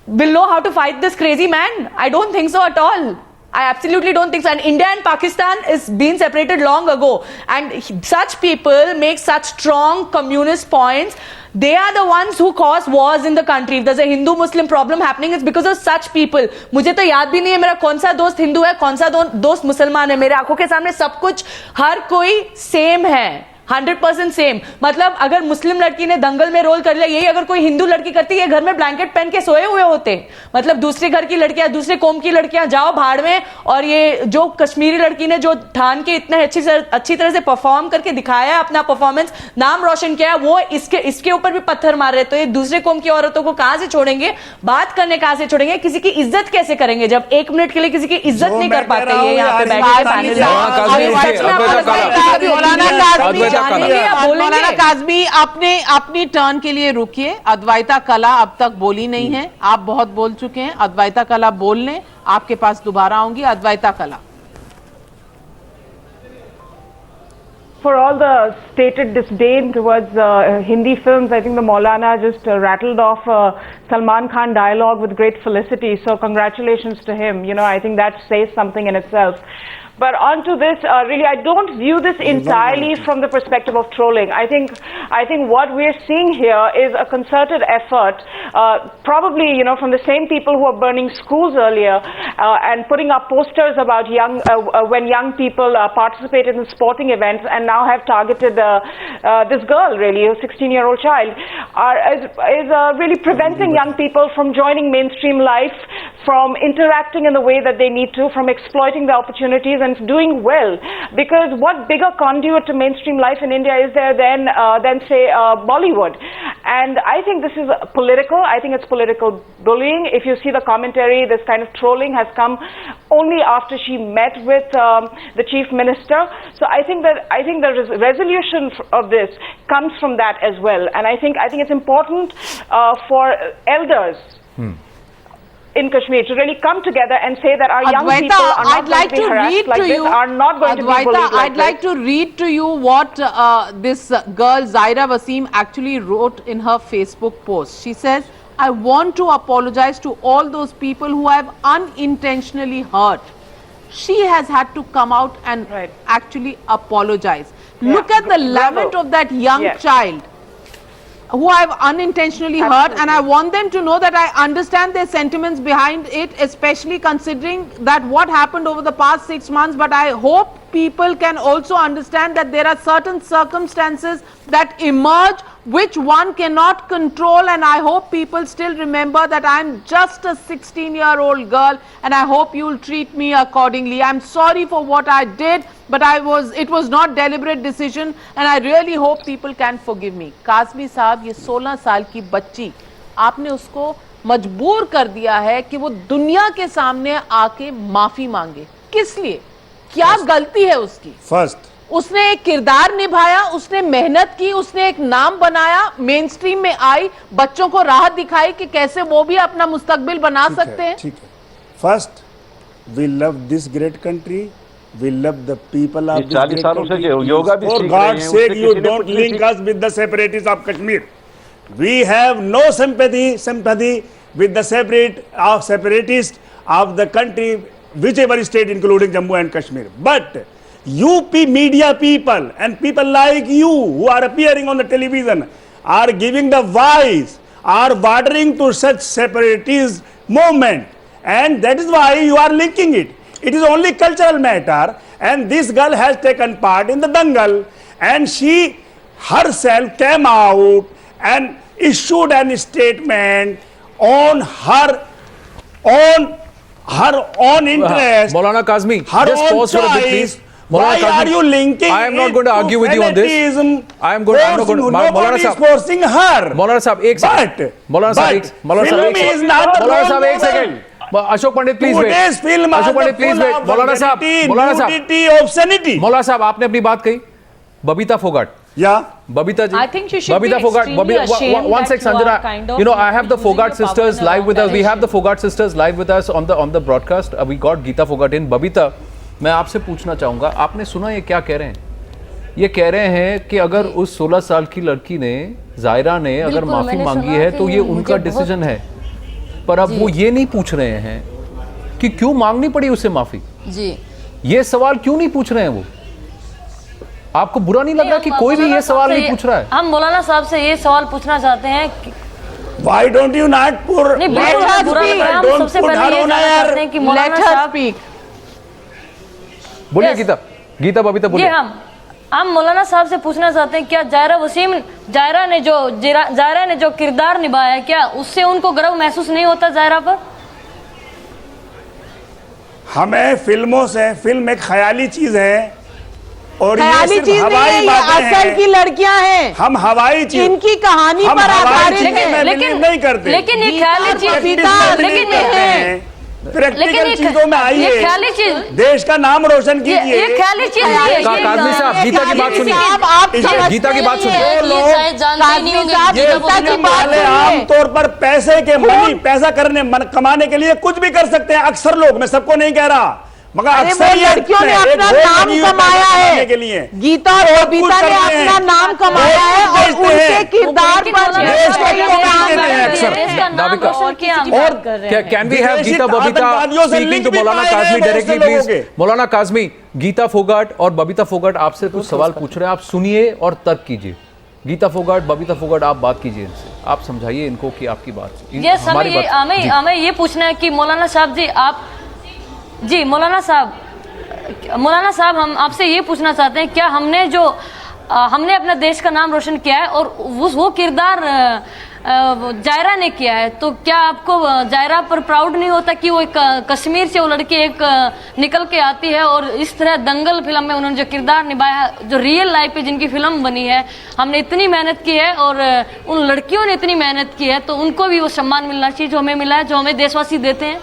will know how to fight this crazy man? I don't think so at all. I absolutely don't think so. And India and Pakistan is been separated long ago. And such people make such strong communist points. They are the ones who cause wars in the country. If there's a Hindu-Muslim problem happening, it's because of such people. मुझे तो याद भी नहीं है मेरा कौन सा दोस्त हिंदू है, कौन सा दोस्त मुसलमान है. मेरे आंखों के सामने सब कुछ, हर कोई सेम है. 100% सेम। मतलब अगर मुस्लिम लड़की ने दंगल में रोल कर लिया, यही अगर कोई हिंदू लड़की करती है, घर में ब्लैंकेट पहन के सोए हुए होते। मतलब दूसरे घर की लड़कियां, दूसरे कौम की लड़कियां जाओ भाड़ में। और ये जो कश्मीरी लड़की ने जो ठान के इतने अच्छी तरह से परफॉर्म करके दिखाया है, अपना परफॉर्मेंस, नाम रोशन किया है, वो इसके ऊपर भी पत्थर मार रहे। तो ये दूसरे कौम की औरतों को कहां से छोड़ेंगे, बात करने कहां से छोड़ेंगे, किसी की इज्जत कैसे करेंगे जब 1 मिनट के लिए किसी की इज्जत नहीं कर पाते ये यहाँ पे बैठे मौलाना काज़मी, आपने अपनी टर्न के लिए रुकिए। अद्वैता कला अब तक बोली नहीं है, आप बहुत बोल चुके हैं। अद्वैता कला बोल लें, आपके पास दोबारा आऊंगी। अद्वैता कला। For all the stated disdain towards Hindi films, I think the Maulana just rattled off Salman Khan dialogue with great felicity. So congratulations to him. You know, I think that says something in itself. But on to this, really, I don't view this entirely from the perspective of trolling. I think what we're seeing here is a concerted effort, probably, you know, from the same people who are burning schools earlier and putting up posters about when young people participated in sporting events, and now have targeted this girl, really, a 16-year-old child, is really preventing young people from joining mainstream life, from interacting in the way that they need to, from exploiting the opportunities and doing well. Because what bigger conduit to mainstream life in India is there than say Bollywood? And I think this is political. I think it's political bullying. If you see the commentary, this kind of trolling has come only after she met with the chief minister. So I think the resolution of this comes from that as well. And I think it's important for elders in Kashmir to really come together and say that our young people are not going to be harassed like this, are not going to be bullied like this. I'd like to read to you what this girl Zaira Wasim actually wrote in her Facebook post. She says, I want to apologize to all those people who have unintentionally hurt. She has had to come out and actually apologize. Look at the lament of that young child who I've unintentionally hurt, and I want them to know that I understand their sentiments behind it, especially considering that what happened over the past 6 months. But I hope people can also understand that there are certain circumstances that emerge which one cannot control, and I hope people still remember that I'm just a 16-year-old girl, and I hope you'll treat me accordingly. I'm sorry for what I did, but it was not deliberate decision, and I really hope people can forgive me. Kazmi साहब, ये 16 साल की बच्ची, आपने उसको मजबूर कर दिया है कि वो दुनिया के सामने आके माफी मांगे। किस लिए? क्या गलती है उसकी? फर्स्ट, उसने एक किरदार निभाया, उसने मेहनत की, उसने एक नाम बनाया, मेन स्ट्रीम में आई, बच्चों को राह दिखाई कि कैसे वो भी अपना मुस्तकबिल बना सकते हैं। ठीक है। First, we love this great country, we love the people of this great country. योगा भी for God's sake, you don't link us with the separatist of Kashmir. We have no sympathy with the separatists of the country, whichever state, including Jammu and Kashmir. But UP media people and people like you who are appearing on the television are giving the voice, are watering to such separatist movement, and that is why you are linking it. It is only cultural matter, and this girl has taken part in the dangal, and she herself came out and issued a statement on her own interest, Maulana Kazmi, her just own pause for a bit, please. choice. Maulana Why Kazmi, are you linking? I am not going to argue with you on this. I am not going to. Nobody is forcing her. Maulana Sahab, एक second. Maulana Sahab, एक second. Ashok Pandit, please wait. Ashok Pandit, please wait. Maulana Sahab, obscenity. मौलाना साहब, आपने अपनी बात कही। Babita Phogat, Babita ji, I think she should Babita be Fogart, extremely ashamed one that sec, you are Sanjana. kind of You know, I have the using Fogart your sisters power in live with us. We have the direction. Fogart sisters live with us on the broadcast. We got Geeta Fogart in. Babita, मैं आपसे पूछना चाहूँगा, आपने सुना ये क्या कह रहे हैं? ये कह रहे हैं कि अगर उस 16 साल की लड़की ने, जायरा ने अगर माफी मांगी है तो ये उनका डिसीजन है, पर अब वो ये नहीं पूछ रहे हैं कि क्यों मांगनी पड़ी उसे माफी। जी, ये सवाल क्यों नहीं पूछ रहे हैं वो? आपको बुरा नहीं लग रहा कि कोई भी ये सवाल नहीं पूछ रहा है? हम मौलाना साहब से ये सवाल पूछना चाहते हैं कि Why don't you not put? नहीं, बिल्कुल हमें बुरा लग रहा है। हम सबसे पहले ये जानना चाहते हैं कि मौलाना साहब, बोलिए गीता, बबीता बोलिए। हम मौलाना साहब से पूछना चाहते हैं, क्या जायरा ने जो किरदार निभाया है, क्या उससे उनको गर्व महसूस नहीं होता जायरा पर? हमें फिल्मों से, फिल्म एक ख्याली चीज है और ये ख्याली सिर्फ चीज नहीं है, हवाई ये बातें असल हैं। की लड़कियां हैं। हम हवाई चीज, इनकी कहानी हम पर हवाई आधारित चीज है। में बिलीव नहीं करते। लेकिन ये ख्याली चीज, लेकिन प्रैक्टिकल चीजों में ये ख्याली आइए, चीज, देश का नाम रोशन कीजिए। ये ख्याली चीज नहीं है। काजमी साहब, गीता की बात सुनिए, गीता की बात सुनिए। ये शायद जानते ही नहीं होंगे ये गीता की बात वाले आमतौर पर पैसे के पैसा कमाने के लिए कुछ भी कर सकते हैं। अक्सर लोग, मैं सबको नहीं कह रहा, मगर अक्सर ये लड़कियों ने अपना नाम कमाया है के लिए गीता और बबीता ने अपना नाम कमाया है और उनके किरदार और can we have Geeta Babita speaking to Maulana Kazmi directly please? मौलाना काज़मी, गीता फोगाट और बबीता फोगाट आपसे कुछ सवाल पूछ रहे हैं, आप सुनिए और तर्क कीजिए। गीता फोगाट, बबीता फोगाट, आप बात कीजिए इनसे, आप समझाइए इनको कि आपकी बात। यस, हमें ये पूछना है कि मौलाना साहब जी, आप जी मौलाना साहब हम आपसे ये पूछना चाहते हैं, क्या हमने अपना देश का नाम रोशन किया है और वो किरदार जायरा ने किया है, तो क्या आपको जायरा पर प्राउड नहीं होता कि वो एक कश्मीर से वो लड़की एक निकल के आती है और इस तरह दंगल फिल्म में उन्होंने जो किरदार निभाया, जो रियल लाइफ पे जिनकी फिल्म बनी है, हमने इतनी मेहनत की है और उन लड़कियों ने इतनी मेहनत की है, तो उनको भी वो सम्मान मिलना चाहिए जो हमें मिला है, जो हमें देशवासी देते हैं।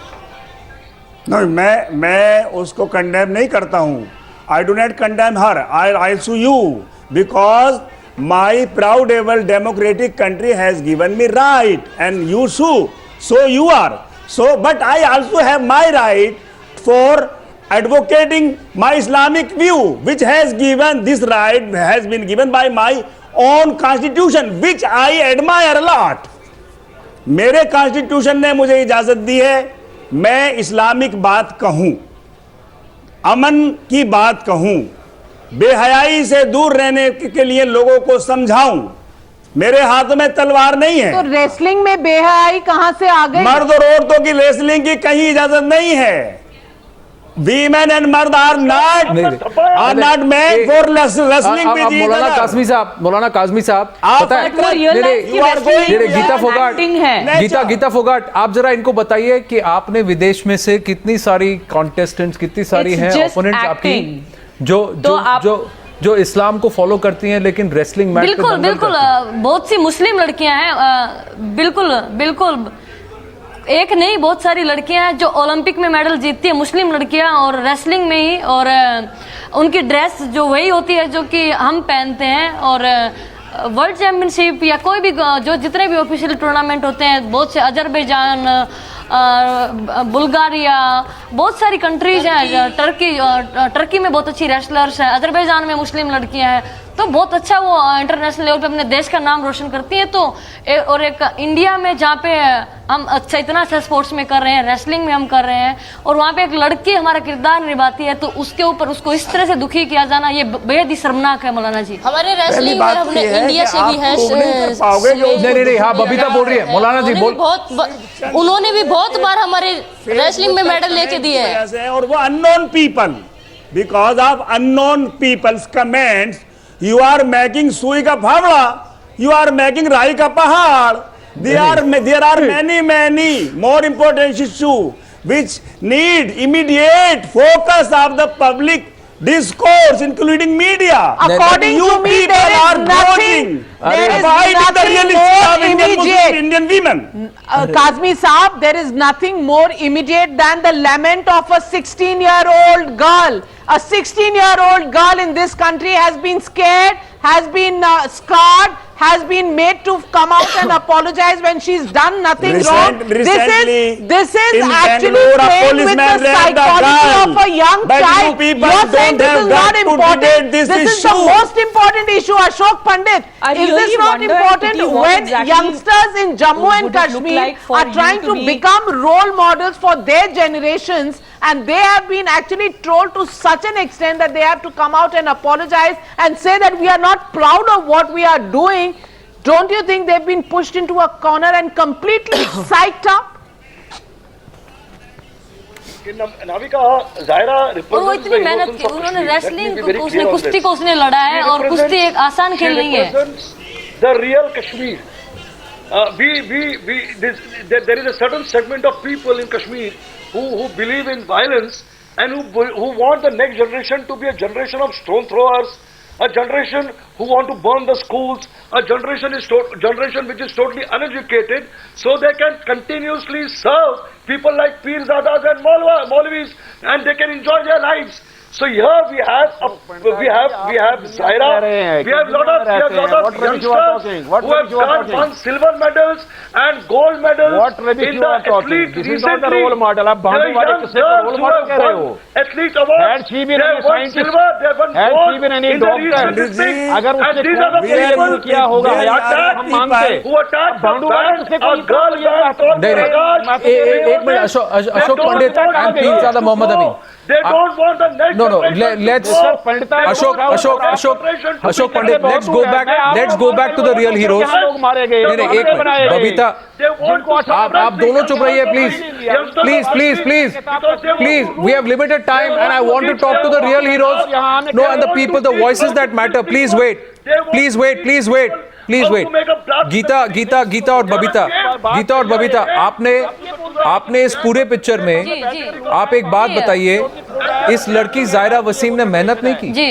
नहीं, मैं उसको कंडेम नहीं करता हूं। I do not condemn her, I sue you because my proud able democratic country has given me right and you so you are so, but I also have my right for advocating my Islamic view, which has given this right has been given by my own constitution, which I admire a lot. मेरे constitution ने मुझे इजाजत दी है मैं Islamic बात कहूं, अमन की बात कहूं, बेहयाई से दूर रहने के लिए लोगों को समझाऊं। मेरे हाथ में तलवार नहीं है। तो रेसलिंग में बेहयाई कहां से आ गई? मर्द और औरतों की रेसलिंग की कहीं इजाजत नहीं है। वीमेन एंड मर्द are not made for wrestling. Maulana Kazmi साहब, पता है गीता फोगाट, आप जरा इनको बताइए कि आपने विदेश में से कितनी सारी कॉन्टेस्टेंट्स, कितनी सारी हैं ओपोनेंट्स आपकी जो इस्लाम को फॉलो करती हैं लेकिन रेसलिंग मैच बिल्कुल बहुत सी मुस्लिम लड़कियां हैं, बिल्कुल एक नहीं बहुत सारी लड़कियां हैं जो ओलंपिक में मेडल जीतती है, मुस्लिम लड़कियां, और रेसलिंग में ही, और उनकी ड्रेस जो वही होती है जो कि हम पहनते हैं, और वर्ल्ड चैंपियनशिप या कोई भी जो जितने भी ऑफिशियल टूर्नामेंट होते हैं, बहुत से अजरबैजान, बुल्गारिया, बहुत सारी कंट्रीज हैं, टर्की में बहुत अच्छी रेसलर्स हैं, अजरबैजान में मुस्लिम लड़कियां हैं, तो बहुत अच्छा वो इंटरनेशनल लेवल पे अपने देश का नाम रोशन करती हैं। तो और एक इंडिया में जहाँ पे हम अच्छा इतना अच्छा स्पोर्ट्स में कर रहे हैं, रेसलिंग में हम कर रहे हैं, और वहाँ पे एक लड़की हमारा किरदार निभाती है, तो उसके ऊपर उसको इस तरह से दुखी किया जाना ये बेहद ही शर्मनाक है। मौलाना जी, हमारे रेसलिंग में हमने इंडिया से भी है, नहीं, हाँ बबीता बोल रही है, मौलाना जी बोल, उन्होंने भी बहुत बार हमारे रेसलिंग में मेडल लेके दिए हैं। और वो unknown people, because of unknown people's comments you are making सुई का फावड़ा, you are making राई का पहाड़। there are many more important issues which need immediate focus of the public discourse, including media. According to me, there is nothing more immediate. Indian women. Kazmi Saab, there is nothing more immediate than the lament of a 16-year-old girl. A 16-year-old girl in this country has been scared, has been scarred, has been made to come out and apologize when she's done nothing wrong. This is actually playing with the psychology of a young child. You're saying this is not important. This is the most important issue. Ashok Pandit, is this not important when youngsters in Jammu and Kashmir are trying to become role models for their generations, and they have been actually trolled to such an extent that they have to come out and apologize and say that we are not proud of what we are doing? Don't you think they've been pushed into a corner and completely psyched up? Navika Zaira और वो इतनी मेहनत की, उन्होंने wrestling, उसने कुश्ती को उसने लड़ा है, और कुश्ती एक आसान खेल नहीं है। The real Kashmir, there is a certain segment of people in Kashmir who believe in violence and who want the next generation to be a generation of stone throwers, a generation who want to burn the schools, a generation which is totally uneducated, so they can continuously serve people like Peerzadas and Maulvis, and they can enjoy their lives. So here we have Zaira, we have lot of youngsters who have got won silver medals and gold medals in the athlete recently. The young girls who have won athlete awards, they have won silver, they have won gold in the recent Olympics, and these are the people who attacked a girl called Prakash. एक minute, Ashok Pandit and Peerzada Mohammad Amin. They don't want the next No, let's Ashok Pandit, let's go back to the real heroes. नहीं, एक minute, Babita, आप दोनों चुप रहिए please. We have limited time and I want to talk to the real heroes. No, and the people, the voices that matter. Please wait. Gita और बबीता, आपने इस पूरे पिक्चर में आप एक बात बताइए, इस लड़की जायरा वसीम ने मेहनत नहीं की जी।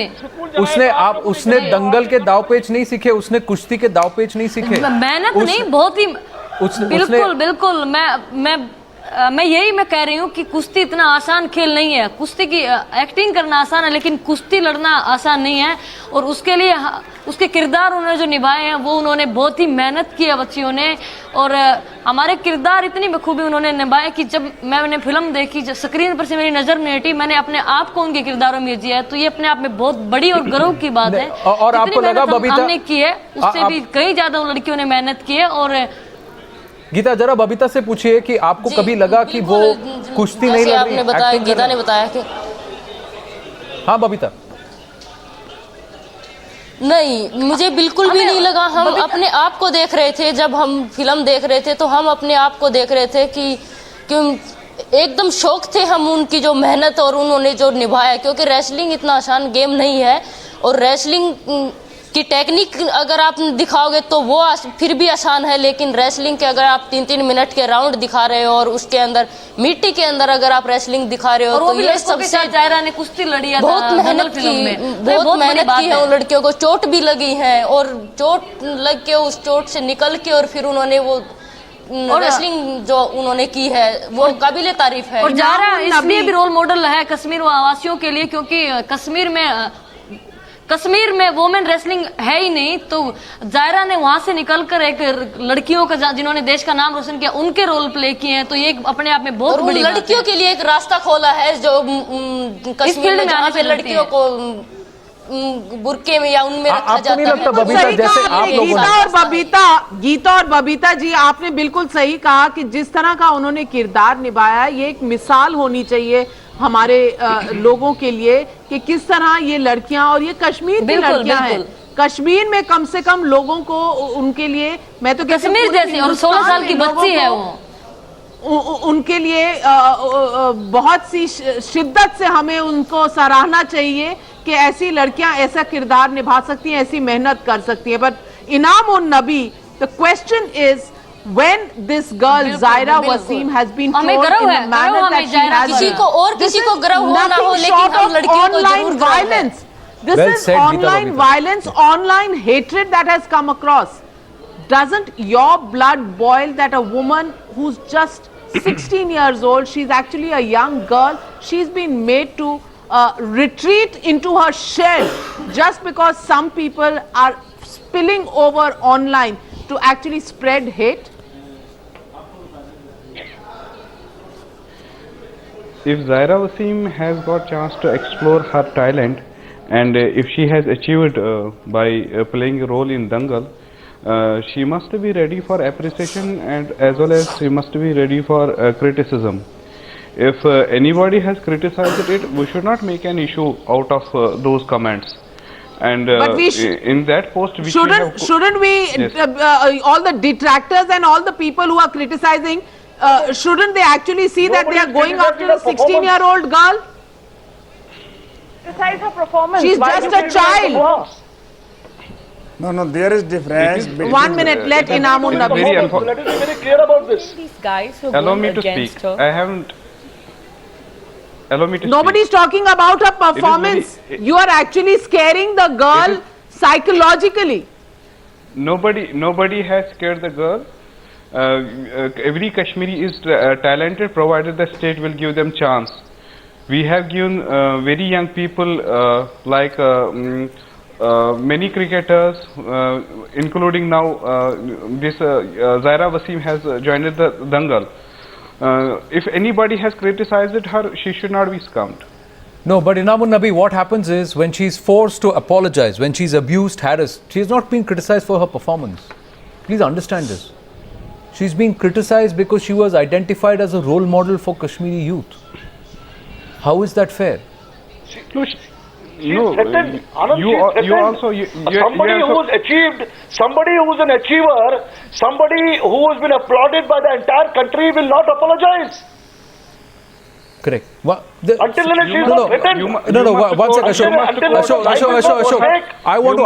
उसने दंगल के दाव पेच नहीं सीखे, उसने कुश्ती के दाव पेच नहीं सीखे, मेहनत नहीं, बहुत ही बिल्कुल मैं यही कह रही हूँ कि कुश्ती इतना आसान खेल नहीं है। कुश्ती की एक्टिंग करना आसान है, लेकिन कुश्ती लड़ना आसान नहीं है, और उसके लिए उसके किरदार उन्होंने जो निभाए हैं वो उन्होंने बहुत ही मेहनत की है बच्चियों ने, और हमारे किरदार इतनी बखूबी उन्होंने निभाए कि जब मैंने फिल्म देखी, जब स्क्रीन पर से मेरी नजर नहीं हटी, मैंने अपने आप को उनके किरदारों में जिया है, तो ये अपने आप में बहुत बड़ी और गर्व की बात है। और आपको लगा बबीता हमने की है, उससे भी कई ज्यादा उन लड़कियों ने मेहनत की है। और गीता, जरा बबीता से पूछिए कि आपको कभी लगा कि वो कुश्ती नहीं लड़ रही? आपने बताया, गीता ने बताया कि हाँ बबीता, नहीं, मुझे बिल्कुल भी नहीं लगा। हम अपने आप को देख रहे थे, जब हम फिल्म देख रहे थे तो हम अपने आप को देख रहे थे कि एकदम शौक थे हम उनकी जो मेहनत और उन्होंने जो निभाया, क्योंकि रेसलिंग इतना आसान गेम नहीं है, और रेसलिंग की टेक्निक अगर आप दिखाओगे तो वो फिर भी आसान है, लेकिन रेसलिंग के अगर आप 3-3 मिनट के राउंड दिखा रहे हो और उसके अंदर मिट्टी के अंदर अगर आप रेसलिंग दिखा रहे हो, तो ये सबसे जायरा ने कुश्ती लड़ी है, बहुत मेहनत की है। उन लड़कियों को चोट भी लगी है, और चोट लग के उस चोट से निकल के और फिर उन्होंने वो रेसलिंग जो उन्होंने की है वो काबिले तारीफ है। और जायरा इसलिए भी रोल मॉडल है कश्मीर वासियों के लिए, क्योंकि कश्मीर में वोमेन रेसलिंग है ही नहीं, तो जायरा ने वहां से निकलकर एक लड़कियों का जिन्होंने देश का नाम रोशन किया उनके रोल प्ले किए हैं, तो ये अपने आप में बहुत बड़ी लड़कियों के लिए एक रास्ता खोला है, जो कश्मीर में जहाँ पे लड़कियों को बुरके में या उनमें रखा जाता है। गीता और बबीता जी, आपने बिल्कुल सही कहा कि जिस तरह का उन्होंने किरदार निभाया, ये एक मिसाल होनी चाहिए हमारे लोगों के लिए कि किस तरह ये लड़कियां, और ये कश्मीर की लड़कियां हैं, कश्मीर में कम से कम लोगों को उनके लिए, मैं तो कश्मीर जैसी, और 16 साल की बच्ची है वो, उनके लिए बहुत सी शिद्दत से हमें उनको सराहना चाहिए कि ऐसी लड़कियां ऐसा किरदार निभा सकती हैं, ऐसी मेहनत कर सकती हैं। बट इनाम उन नबी, the question is when this girl Zaira Wasim has been told in the manner that she has, किसी को गर्व हो ना हो, लेकिन हम लड़कियों को जरूर violence. This is online violence, online hatred that has come across. Doesn't your blood boil that a woman who's just 16 years old, she's actually a young girl, she's been made to retreat into her shell just because some people are spilling over online to actually spread hate? If Zaira Wasim has got chance to explore her talent, and if she has achieved by playing a role in Dangal, she must be ready for appreciation, and as well as she must be ready for criticism. If anybody has criticized it, we should not make an issue out of those comments. And in that post, shouldn't we, yes. All the detractors and all the people who are criticizing, shouldn't they actually see that they are Nobody going criticized after a her performance. 16-year-old girl? Criticize her performance. She's Why just do you a criticize her child. performance? No, there is difference. between- 1 minute, let Inamun it's Nabi very speak. unfortunate. Let us be very clear about this. These guys who are Allow going me to against speak. her. I haven't. Allow me to Nobody's speak. talking about her performance. You are actually scaring the girl psychologically. Nobody has scared the girl. Every Kashmiri is talented, provided the state will give them chance. We have given very young people like many cricketers, including now this Zaira Wasim has joined the Dangal. If anybody has criticized her, she should not be scummed. No, but Inamun Nabi, what happens is when she's forced to apologize, when she's abused, harassed, she's not being criticized for her performance. Please understand this. She's being criticized because she was identified as a role model for Kashmiri youth. How is that fair? No, She's threatened. Anand, you she's threatened. Somebody who's achieved, somebody who's an achiever, somebody who has been applauded by the entire country will not apologize. Correct. Until and unless she's not threatened. One second, Ashok. I want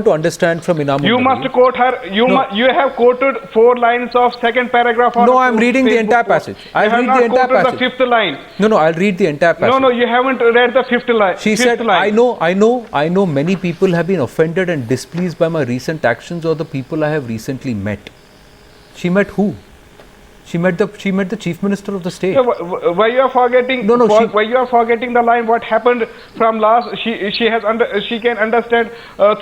to understand from Inamun You Nabi. must quote her. You have quoted 4 lines of second paragraph. No, I'm reading the entire passage. I'll read the entire passage. The 5th line. No, I'll read the entire passage. No, you haven't read the 5th line. She said, I know many people have been offended and displeased by my recent actions or the people I have recently met. She met who? She met the Chief Minister of the state. Why you are forgetting? Why you are forgetting the line? What happened from last? She can understand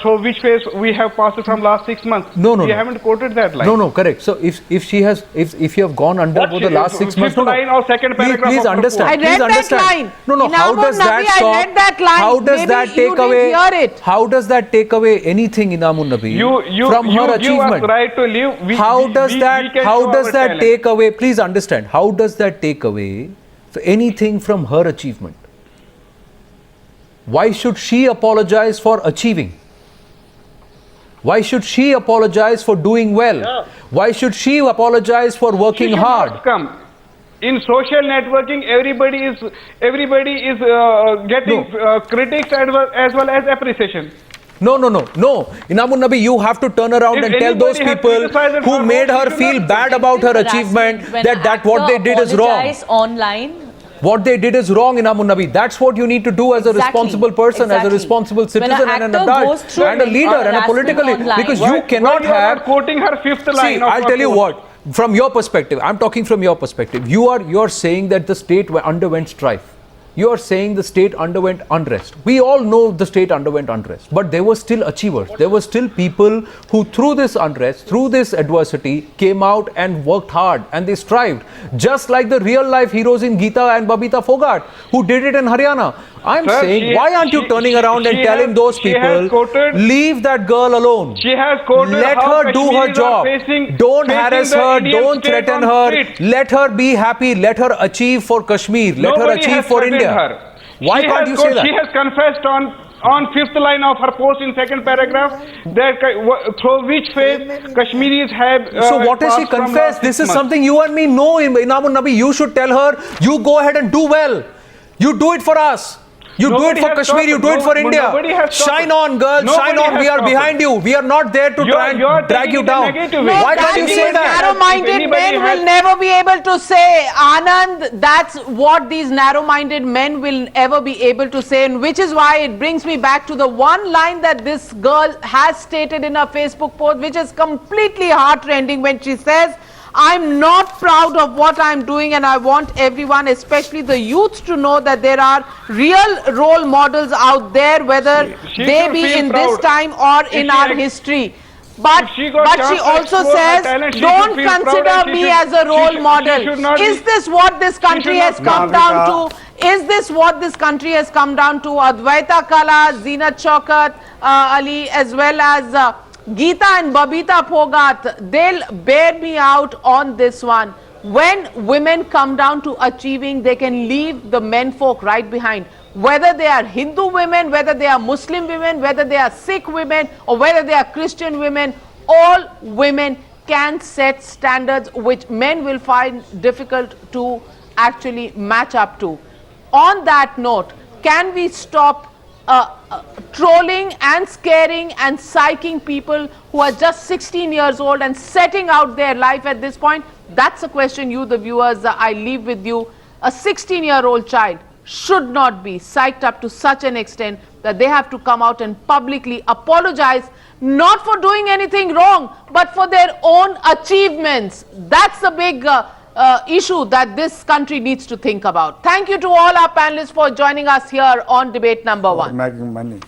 through which phase we have passed from last 6 months. No. You haven't quoted that line. No, correct. So if you have gone under for the last 6 months, line or second paragraph. Please understand. I read that line. No. How does that stop? I read that line. How does that take away? Hear it. How does that take away anything, Inamun Nabi, from her you achievement? give us right to live. How does that take away? Please understand. How does that take away anything from her achievement? Why should she apologize for achieving? Why should she apologize for doing well? Yeah. Why should she apologize for working She should hard? not come. In social networking, everybody is getting critics as well as appreciation. No. Inamun Nabi, you have to turn around If and tell those anybody has people criticized who her, made her she should feel not- bad about her achievement When that what they did is wrong. apologize online. What they did is wrong, Inamun Nabi. That's what you need to do as a Exactly. responsible person, as a Exactly. responsible When citizen an and an actor adult goes through and a leader and a harassment political online. because Why- you cannot why you are have not quoting her 5th line. See, I'll tell you what. From your perspective, I'm talking from your perspective. You are saying that the state underwent strife. You are saying the state underwent unrest. We all know the state underwent unrest, but there were still achievers. There were still people who, through this unrest, through this adversity, came out and worked hard and they strived. Just like the real life heroes in Geeta and Babita Fogart, who did it in Haryana. I'm Sir, saying, why aren't you turning around and telling those people, leave that girl alone. She has quoted Let how her do her Kashmiris are job. facing- Don't facing harass the her. Indian Don't state threaten on her. streets. Let her be happy. Let her achieve for Kashmir. Let her Nobody achieve has for threatened India. her. Why She can't has you got- say that? She has confessed on 5th line of her post in 2nd paragraph that through which phase Kashmiris have. So what has she passed from confessed? last This 6 is months. something you and me know, Inamun Nabi. You should tell her, you go ahead and do well. You do it for us. You Nobody do it for has Kashmir, you stopped. do it for India. Nobody has stopped. Shine on, girls, Nobody shine on. has We are stopped. behind you. We are not there to try You're and drag taking you it in a down. negative way. Why can't you These say that? narrow-minded If anybody men has- will never be able to say, Anand, that's what these narrow-minded men will ever be able to say, and which is why it brings me back to the one line that this girl has stated in her Facebook post, which is completely heart-rending when she says, I'm not proud of what I'm doing and I want everyone, especially the youth, to know that there are real role models out there, whether She they should be feel in proud. this time or If in she our ex- history. But If she got she chance to also explore her says, talent, she don't should feel proud consider and she me should- as a role she model. should not Is be- this what this country should has not- come down to? Is this what this country has come down to? Advaita Kala, Zeenat Chaukat, Ali, as well as Geeta and Babita Fogart, they'll bear me out on this one. When women come down to achieving, they can leave the men folk right behind. Whether they are Hindu women, whether they are Muslim women, whether they are Sikh women, or whether they are Christian women, all women can set standards which men will find difficult to actually match up to. On that note, can we stop trolling and scaring and psyching people who are just 16 years old and setting out their life at this point? That's a question you, the viewers, I leave with you. A 16-year-old child should not be psyched up to such an extent that they have to come out and publicly apologize, not for doing anything wrong, but for their own achievements. That's the big issue that this country needs to think about. Thank you to all our panelists for joining us here on debate number 1. Making money.